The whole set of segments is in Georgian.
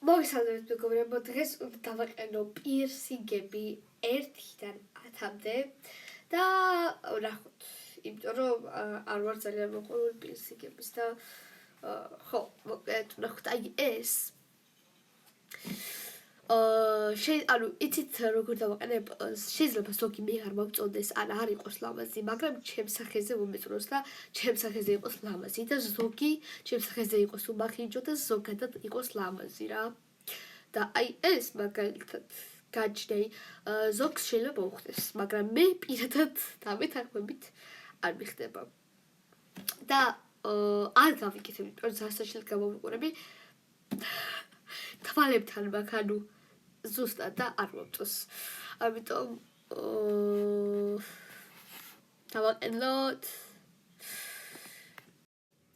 მოგესალმებით მეგობრებო, დღეს უნდა დავაყენო პირსინგები 1-დან 10-მდე და ნახოთ, იმიტომ რომ არ ვარ ძალიან მოყვარული პირსინგების და ხო, მოკლედ ნახოთ, აი ეს ანუ იცით როგორ დავაყენებ, შეიძლება ზოგი მე არ მოგწონდეს, ან არ იყოს ლამაზი, მაგრამ ჩემს სახეზე მომეწონოს და ჩემს სახეზე იყოს ლამაზი და ზოგი ჩემს სახეზე იყოს უმახინჯო და ზოგადად იყოს ლამაზი რა. და აი ეს მაგალითად გაჩნეი ზოგს შეიძლება მოუხდეს, მაგრამ მე პირადად დამეთანხმებით არ მიხდება. და არ გავიკეთებ, იმიტომ სასაშლელად გამოვიყურები თვალებთან მაგ ანუ ზუსტად და არ მომწონს. ამიტომ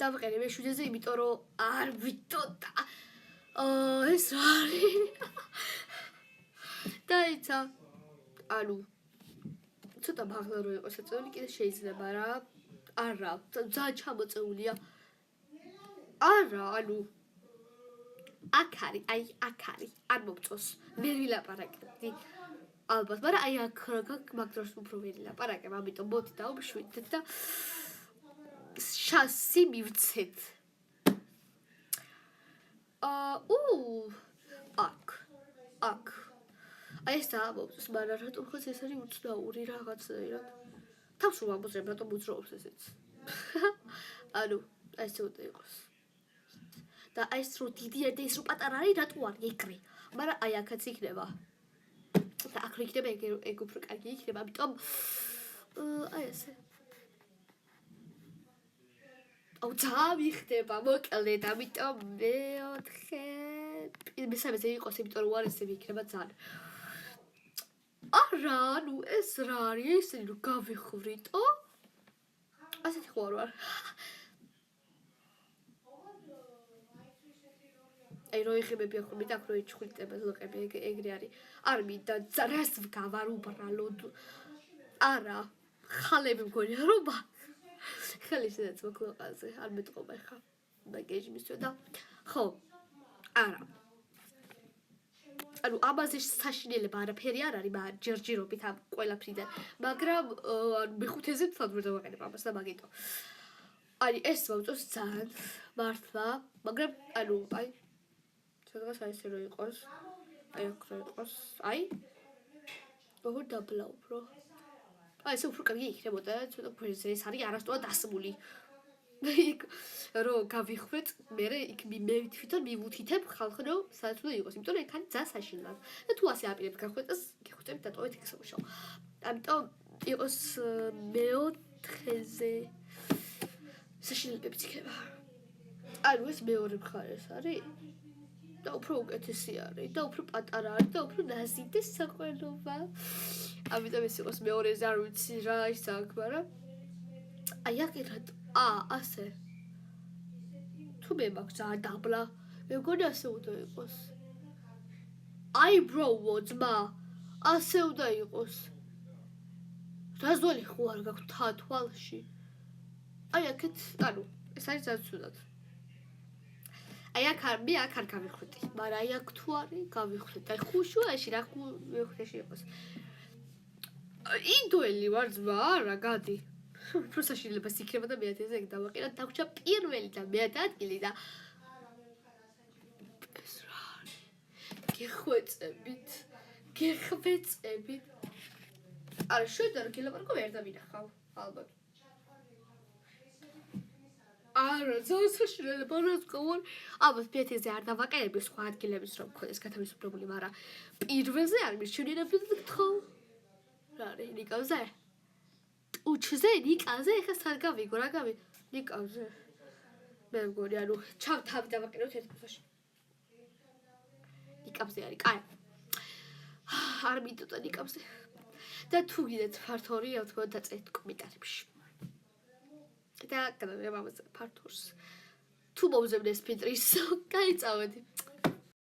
დავაყენე მეშვიდეზე, იმიტომ რომ არ ვიტოდა ეს რა არის და იცა ანუ ცოტა მაღლა რო იყოს ეწეული კიდე შეიძლება რა. არა, ძალიან ჩამოწეულია. არა, ანუ აქ არის, აი აქ არის, არ მომწონს. ვერ ვილაპარაკებდი. ალბათ, მაგრამ აი აქ მაგ დროს უფრო ვერ ვილაპარაკებ, ამიტომ მოდი დავუშვიდეთ და შასი მივცეთ. აქ. აი ეს ამომწონს, მაგრამ რატომ ხოს ეს არის უცნაური რაღაცნაირად. თავს რომ ამოძრებ, რატომ უძრაობს ესეც. ანუ ესე უნდა იყოს. და აი ეს რო დიდი და ეს რო პატარა არის, რატო არის ეგრე? მაგრამ აი აქაც იქნება. და აქ რო იქნება ეგ უფრო კარგი იქნება, ამიტომ აი ესე. ძალიან მიხდება, მოკლედ, ამიტომ მესამეზე იყოს, იმიტომ რომ უარესები იქნება ძალიან. არა, ანუ ეს რა არის, ესენი რომ გავიხრიტო? ასეთი ხო არ ვარ. აი რო იხებები ახლა მე და აქ რო ეჩხვლიტება ზოყები, ეგრე არის. არ მინდა რას გავარ უბრალოდ. არა, ხალები მგონია რომ ხალი სადაც მოკლოყაზე, არ მეტყობა ხა. ბაგეჟი მისვა და ხო. არა. ანუ ამაზე საშინელება არაფერი არ არის, მაგრამ ჯერჯერობით ამ ყველაფრიდან. მაგრამ მეხუთეზე თვად ვერ დავაყენებ ამას და მაგიტო. აი ეს მომწონს ძალიან მართლა, მაგრამ ანუ აი სადღაც აი ესე რო იყოს. აი აქ რო იყოს. აი როგორ დაბლა უფრო. აი ესე უფრო კარგი იქნებოდა, ცოტა ფერზე ეს არის არასწორად დასმული. იქ რო გავიხვეწ, მე თვითონ მივუთითებ ხალხო, სადაც უნდა იყოს, იმიტომ რომ იქ არის ძალიან საშინლად. და თუ ასე აპირებთ გახვეწას, გიხვეწებით დატოვეთ იქ სამუშაო. ამიტომ იყოს მეოთხეზე საშინელებიც იქნება. ანუ ეს მეორე მხარეს არის და უფრო უკეთესი არის და უფრო პატარა არის და უფრო ნაზიდე საყველობა. ამიტომ ეს იყოს მეორეზე, არ ვიცი რა ის აქ, მაგრამ აი აქ რატო ასე. თუ მე მაქვს ძალიან დაბლა, მე მგონი ასე უნდა იყოს. აი ბროო ძმა, ასე უნდა იყოს. რაზველი ხო არ გაქვს თვალში. აი აქეთ, ანუ ეს არის ძალიან ცუდად. აი აქ მე აქ არ გავიხვეწი, მაგრამ აი აქ თუ არის გავიხვეწი. აი ხუშუაში რა ხუშუაში იყოს. ინდოელი ვარ ძმა, არა გადი. უფრო საშინელებას იქნება და მეათეზე ეგ დავაყენა, დაგვრჩა პირველი და მეათე ადგილი და ეს რა არის? გეხვეწებით. არა, შედარ გელაპარაკო ვერ დავინახავ, ალბათ. არა, ძალიან საშინელება რას გავარ. ალბათ მეათეზე არ დავაყენებ სხვა ადგილების რომ მქონდეს გათავისუფლებული, მაგრამ პირველზე არ მიშენინებდი და გთხოვ. რა არის ნიკავზე? უჩზე ნიკაზე ეხა სად გავიგო რა ნიკავზე მე მგონი ანუ თავი დავაყენოთ ერთ ფოსში ნიკავზე არის კაი არ მიდოდა ნიკავზე და თუ გიდეთ ფართორი ავთქო დაწერთ კომენტარებში და გადავიღებ ამას ფართორს თუ მომზებდეს ფილტრის გაიწავეთ